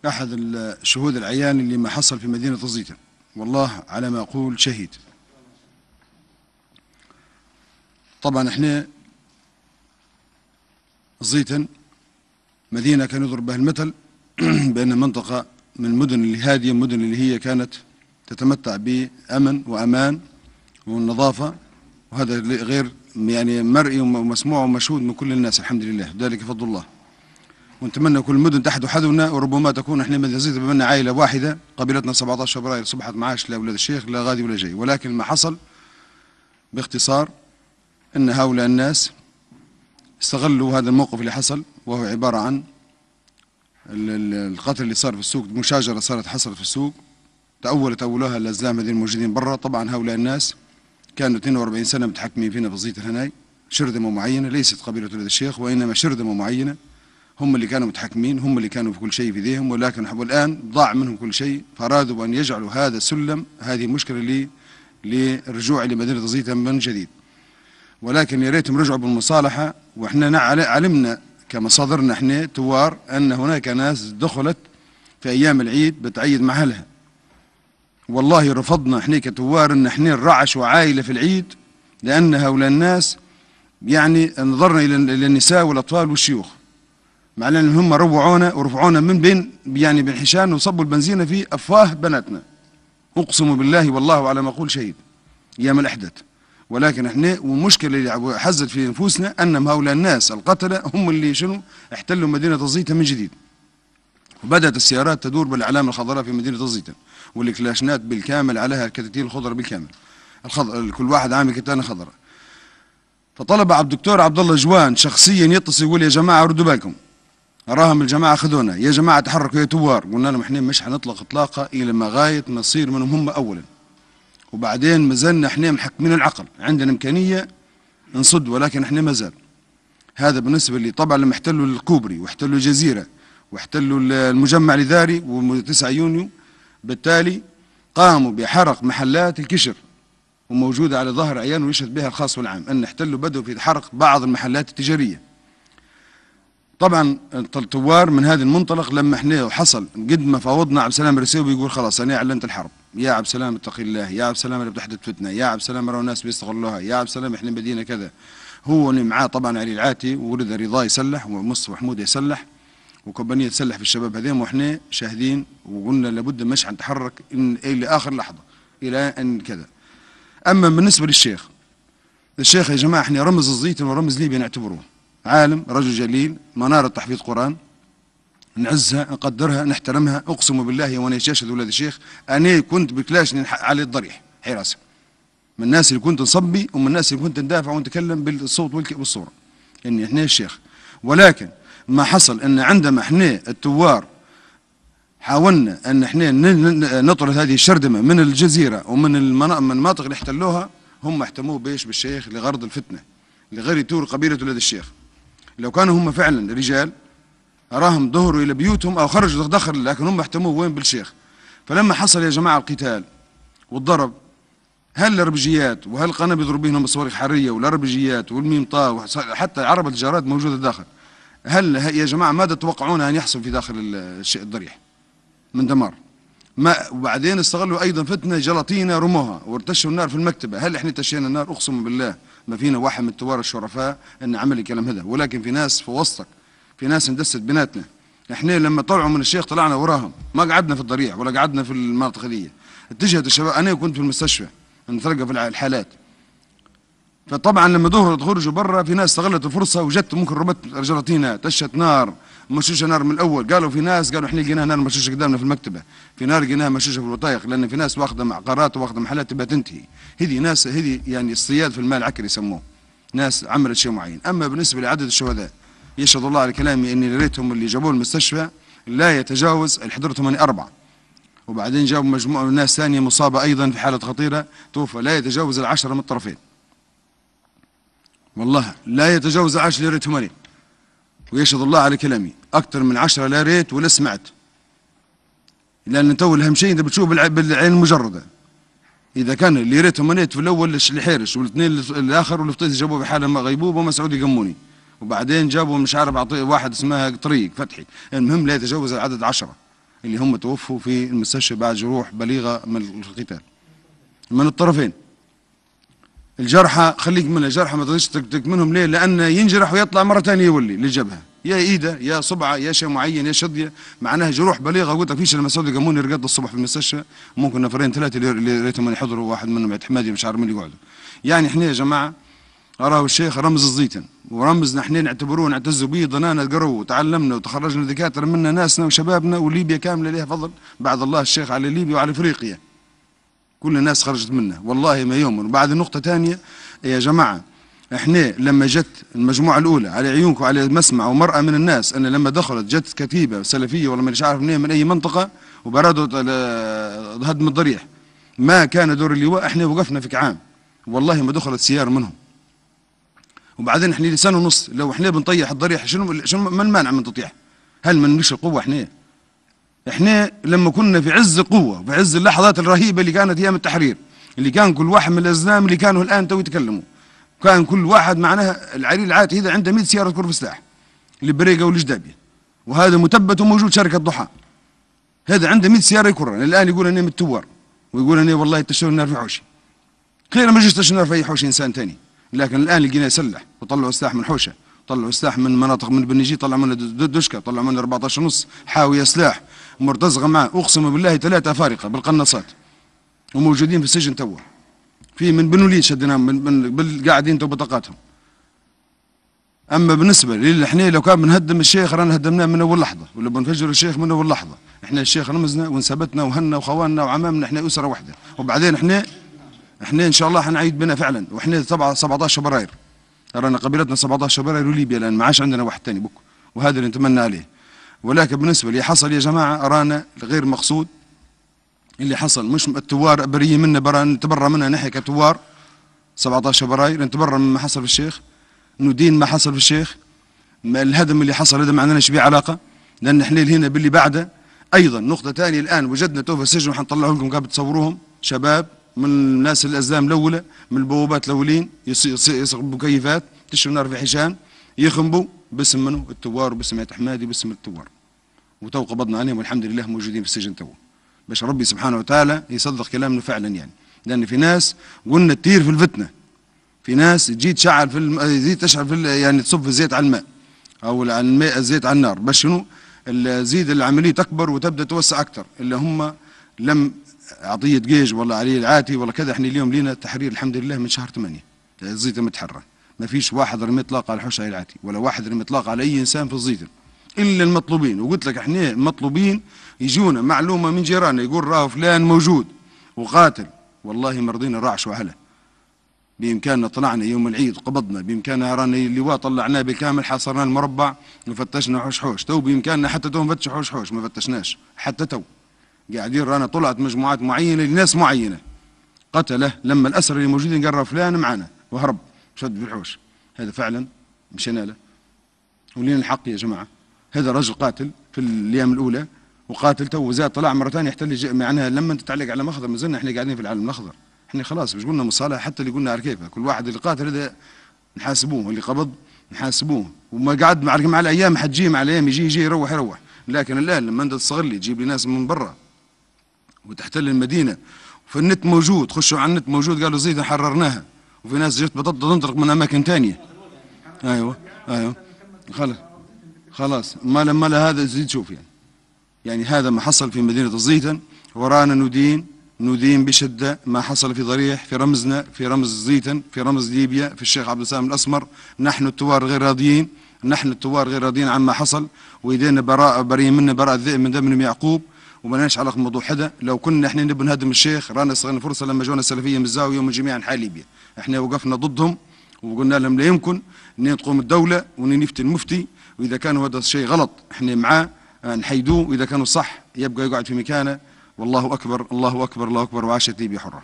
أحد الشهود العيان اللي ما حصل في مدينة الزيتون، والله على ما أقول شهيد. طبعا احنا الزيتون مدينة كان يضرب بها المثل بأن منطقة من المدن اللي هادية، المدن اللي هي كانت تتمتع بأمن وأمان والنظافة، وهذا غير يعني مرئي ومسموع ومشهود من كل الناس الحمد لله، ذلك فضل الله. ونتمنى كل المدن تحت حذونا، وربما تكون احنا مدينة الزيتون بما عائلة واحدة، قبيلتنا 17 فبراير صبحت معاش لا ولاد الشيخ لا غادي ولا جاي. ولكن ما حصل باختصار ان هؤلاء الناس استغلوا هذا الموقف اللي حصل، وهو عبارة عن القتل اللي صار في السوق، مشاجرة حصلت في السوق، تأولوها الأزلام هذين الموجودين برا. طبعا هؤلاء الناس كانوا 42 سنة متحكمين فينا في الزيتون هناي، شرذمة معينة ليست قبيلة ولاد الشيخ، وإنما شرذمة معينة هم اللي كانوا متحكمين، هم اللي كانوا في كل شيء في يديهم. ولكن الآن ضاع منهم كل شيء، فأرادوا أن يجعلوا هذا السلم، هذه المشكلة للرجوع لمدينة الزيتون من جديد. ولكن يا ريتهم رجعوا بالمصالحة. وإحنا علمنا كمصادرنا احنا توار أن هناك ناس دخلت في أيام العيد بتعيد مع أهلها. والله رفضنا احنا كتوار ان احنا نرعش عائلة في العيد، لأن هؤلاء الناس يعني نظرنا إلى النساء والأطفال والشيوخ، مع أن هم روعونا ورفعونا من بين يعني بين حشان، وصبوا البنزين في أفواه بناتنا. أقسم بالله والله على ما أقول شهيد أيام الأحداث. ولكن احنا والمشكلة اللي حزت في نفوسنا أن هؤلاء الناس القتلة هم اللي شنو احتلوا مدينة الزيتون من جديد، وبدأت السيارات تدور بالأعلام الخضراء في مدينة الزيتون، والكلاشنات بالكامل عليها الكتاتيل الخضراء بالكامل، كل واحد عامل كتانة خضراء. فطلب الدكتور عبد الله جوان شخصيا يتصل يقول يا جماعة ردوا بالكم، أراهم الجماعة خذونا، يا جماعة تحركوا يا توار. قلنا لهم احنا مش هنطلق إطلاقة إلى ما غاية ما نصير منهم هم أولا، وبعدين مازلنا احنا محكمين العقل، عندنا إمكانية نصد، ولكن احنا مازال. هذا بالنسبة لي. طبعا لما احتلوا الكوبري واحتلوا الجزيرة واحتلوا المجمع الإداري و9 يونيو، بالتالي قاموا بحرق محلات الكشر، وموجودة على ظهر عيان ويشهد بها الخاص والعام، أن احتلوا بدأوا في حرق بعض المحلات التجارية. طبعا الثوار من هذا المنطلق لما احنا حصل قد ما فاوضنا عبد السلام الرسيوي يقول خلاص انا اعلنت الحرب، يا عبد السلام اتق الله، يا عبد السلام اللي بتحدث فتنه، يا عبد السلام راهو ناس بيستغلوها، يا عبد السلام احنا بدينا كذا. هو اللي معاه طبعا علي العاتي ورضا رضا يسلح ومصطفى حمود يسلح وكومبانيه تسلح في الشباب هذين، واحنا شاهدين وقلنا لابد مش حنتحرك الى اخر لحظه الى ان كذا. اما بالنسبه للشيخ يا جماعه احنا رمز الزيتون ورمز ليبيا نعتبروه عالم، رجل جليل، منارة تحفيظ قرآن، نعزها نقدرها نحترمها. اقسم بالله وانا يشهد ولاد الشيخ انا كنت بكلاشني على الضريح حراسه، من الناس اللي كنت نصبي ومن الناس اللي كنت ندافع ونتكلم بالصوت والصوره اني احنا الشيخ. ولكن ما حصل ان عندما احنا الثوار حاولنا ان احنا نطرد هذه الشردمه من الجزيره ومن المناطق اللي احتلوها، هم احتموه بيش بالشيخ لغرض الفتنه، لغير يثور قبيله ولاد الشيخ. لو كانوا هم فعلا رجال أراهم ظهروا إلى بيوتهم أو خرجوا دخل، لكن هم احتموه وين بالشيخ. فلما حصل يا جماعة القتال والضرب، هل الأربجيات وهل قنابل يضرب بهم بصواريخ حرية والأربجيات والميمطا وحتى عربة الجارات موجودة داخل، هل يا جماعة ماذا تتوقعون أن يحصل في داخل الضريح من دمار؟ وبعدين استغلوا أيضا فتنة جلاطينة رموها وارتشوا النار في المكتبة. هل احنا تشينا النار؟ أقسم بالله ما فينا واحد من الثوار الشرفاء ان عمل الكلام هذا. ولكن في ناس في وسطك، في ناس اندست بيناتنا. احنا لما طلعوا من الشيخ طلعنا وراهم، ما قعدنا في الضريح ولا قعدنا في المناطق دي. اتجهت الشباب، انا كنت في المستشفى نتلقى في الحالات. فطبعا لما خرجوا برا في ناس استغلت الفرصه وجت ممكن ربط جلاطينه، تشت نار مشوشه نار من الاول. قالوا في ناس قالوا احنا لقيناها نار مشوشه قدامنا في المكتبه، في نار لقيناها مشوشه في الوثائق، لان في ناس واخذه عقارات واخذه محلات تبى تنتهي. هذه ناس هذه يعني الصياد في المال العكر يسموه، ناس عملت شيء معين. اما بالنسبه لعدد الشهداء يشهد الله على كلامي اني لقيتهم اللي جابوه المستشفى لا يتجاوز اللي حضرتهم 4، وبعدين جابوا مجموعه من ناس ثانيه مصابه ايضا في حاله خطيره توفى، لا يتجاوز ال10 من الطرفين. والله لا يتجاوز 10 يا ريت 8، ويشهد الله على كلامي أكثر من 10 لا ريت ولا سمعت، لأن تو الأهم شيء أنت بتشوف بالعين المجردة. إذا كان اللي ريت 8 في الأول اللي حيرش، والاثنين الآخر واللي جابوه بحالة غيبوبة ومسعود يقموني، وبعدين جابوا مش عارف واحد اسمها طريق فتحي. المهم لا يتجاوز العدد 10. اللي هم توفوا في المستشفى بعد جروح بليغة من القتال من الطرفين. الجرحى خليك من الجرحى ما تقدرش تكتك منهم. ليه؟ لأن ينجرح ويطلع مرة ثانية يولي للجبهة، يا إيده يا صبعه يا شيء معين يا شظية، معناها جروح بليغة. قلت لك فيش لما سعودي قاموني رقدت الصبح في المستشفى، ممكن نفرين ثلاثة اللي ريتهم يحضروا، واحد منهم اعتمادي مش عارف مين اللي يقعدوا. يعني احنا يا جماعة أراه الشيخ رمز الزيتن، ورمزنا احنا نعتبروه نعتزوا به، ضنانا تقروا وتعلمنا وتخرجنا دكاترة منا ناسنا وشبابنا، وليبيا كاملة لها فضل بعد الله الشيخ على ليبيا وعلى افريقيا. كل الناس خرجت منه والله ما يوم. وبعد نقطة ثانية يا جماعة، احنا لما جت المجموعة الأولى على عيونكم على مسمع ومرأة من الناس أن لما دخلت جت كتيبة سلفية ولا مش عارف منين من أي منطقة وبرادوا هدم الضريح، ما كان دور اللواء، احنا وقفنا في كعام والله ما دخلت سيارة منهم. وبعدين احنا سنة ونص لو احنا بنطيح الضريح شنو ما المانع من تطيح؟ هل ما نملكش القوة احنا لما كنا في عز القوة وفي عز اللحظات الرهيبة اللي كانت أيام التحرير، اللي كان كل واحد من الأزلام اللي كانوا الآن تو يتكلموا، كان كل واحد معناها العريل العاتي هذا عنده 100 سيارة كرة سلاح لبريقة والجدابية، وهذا مثبت وموجود شركة ضحى، هذا عنده 100 سيارة يكرر. الآن يقول أنا متوار ويقول أنا والله تشتروا النار في حوشي، خير ما جيش تشتروا النار في أي حوشي إنسان ثاني. لكن الآن لقينا يسلح وطلعوا سلاح من حوشة، طلعوا سلاح من مناطق من بنجي، طلعوا من دشكة، طلعوا من 14 ونص حاوية سلاح مرتزقة معه، أقسم بالله 3 أفارقة بالقناصات وموجودين في السجن توا. في من بنوليد شدناهم من قاعدين تو بطاقاتهم. أما بالنسبة للي احنا لو كان بنهدم الشيخ رانا هدمناه من أول لحظة، ولا بنفجر الشيخ من أول لحظة. احنا الشيخ رمزنا وانثبتنا وهنا وخواننا وعمامنا، احنا أسرة واحدة. وبعدين احنا ان شاء الله حنعيد بنا فعلا. واحنا 17 فبراير رانا قبيلتنا 17 فبراير وليبيا الان ما عادش عندنا واحد ثاني بك، وهذا اللي نتمنى عليه. ولكن بالنسبه اللي حصل يا جماعه رانا غير مقصود. اللي حصل مش الثوار بريين منا، برا نتبرى منها نحن كثوار 17 فبراير، نتبرى مما حصل في الشيخ، ندين ما حصل في الشيخ. الهدم اللي حصل هذا ما عندناش به علاقه، لان احنا هنا باللي بعده. ايضا نقطه ثانيه، الان وجدنا تو في السجن وحنطلعوا لكم قبل تصوروهم شباب من الناس الازلام الاولى، من البوابات الاولين يصغبوا مكيفات، تشرب نار في حيشان، يخنبوا باسم منه الثوار وباسم عيت حمادي باسم الثوار. وتو قبضنا عليهم والحمد لله موجودين في السجن تو، باش ربي سبحانه وتعالى يصدق كلامنا فعلا. يعني لان في ناس قلنا تطير في الفتنه، في ناس تجي تشعل في تشعل في يعني تصب الزيت على الماء او الماء الزيت على النار، باش شنو زيد العمليه تكبر وتبدا توسع اكثر. اللي هم لم عطية جيج ولا علي العاتي ولا كذا، احنا اليوم لينا التحرير الحمد لله من شهر 8 الزيتة متحرر، ما فيش واحد رمي اطلاق على حوش علي العاتي ولا واحد رمي اطلاق على اي انسان في الزيتة الا المطلوبين. وقلت لك احنا المطلوبين يجونا معلومة من جيراننا يقول راهو فلان موجود وقاتل، والله ما رضينا نراعش وهله. بامكاننا طلعنا يوم العيد قبضنا، بامكاننا رانا اللواء طلعناه بالكامل، حاصرنا المربع وفتشنا حوش حوش. تو بامكاننا حتى تو نفتش حوش حوش، ما فتشناش حتى تو. قاعدين رانا طلعت مجموعات معينه لناس معينه قتله، لما الاسرى اللي موجودين قرر فلان معنا وهرب شد في الحوش. هذا فعلا مشينا له ولينا الحق يا جماعه. هذا رجل قاتل في الايام الاولى وقاتل تو زاد طلع مره ثانيه يحتل معناها لما انت تعلق على مخضر. ما زلنا احنا قاعدين في العالم الاخضر، احنا خلاص مش قلنا مصالحه. حتى اللي قلنا على كيفه كل واحد اللي قاتل هذا نحاسبوه، اللي قبض نحاسبوه. وما قعد مع الايام حتجي مع الايام يجي يروح. لكن الان لما انت تستغل تجيب لي ناس من برا وتحتل المدينه، وفي النت موجود، خشوا على النت موجود قالوا زيد حررناها، وفي ناس جت تنطلق من اماكن ثانيه. ايوه خلاص ما لا هذا زيد شوف يعني هذا ما حصل في مدينه الزيتن. ورانا ندين بشده ما حصل في ضريح، في رمزنا، في رمز الزيتن، في رمز ليبيا، في الشيخ عبد السلام الاسمر. نحن الثوار غير راضيين عما حصل، وايدينا بريء منا براء الذئب من دم يعقوب، وما لناش علاقه بموضوع حدا. لو كنا احنا نبي نهدم الشيخ رانا استغلنا فرصه لما جونا السلفيه من الزاويه ومن جميع انحاء ليبيا، احنا وقفنا ضدهم وقلنا لهم لا يمكن ان تقوم الدوله وان يفتي المفتي، واذا كان هذا الشيء غلط احنا معاه نحيدوه، واذا كانوا صح يبقى يقعد في مكانه. والله اكبر الله اكبر الله اكبر، وعاشت ليبيا حره.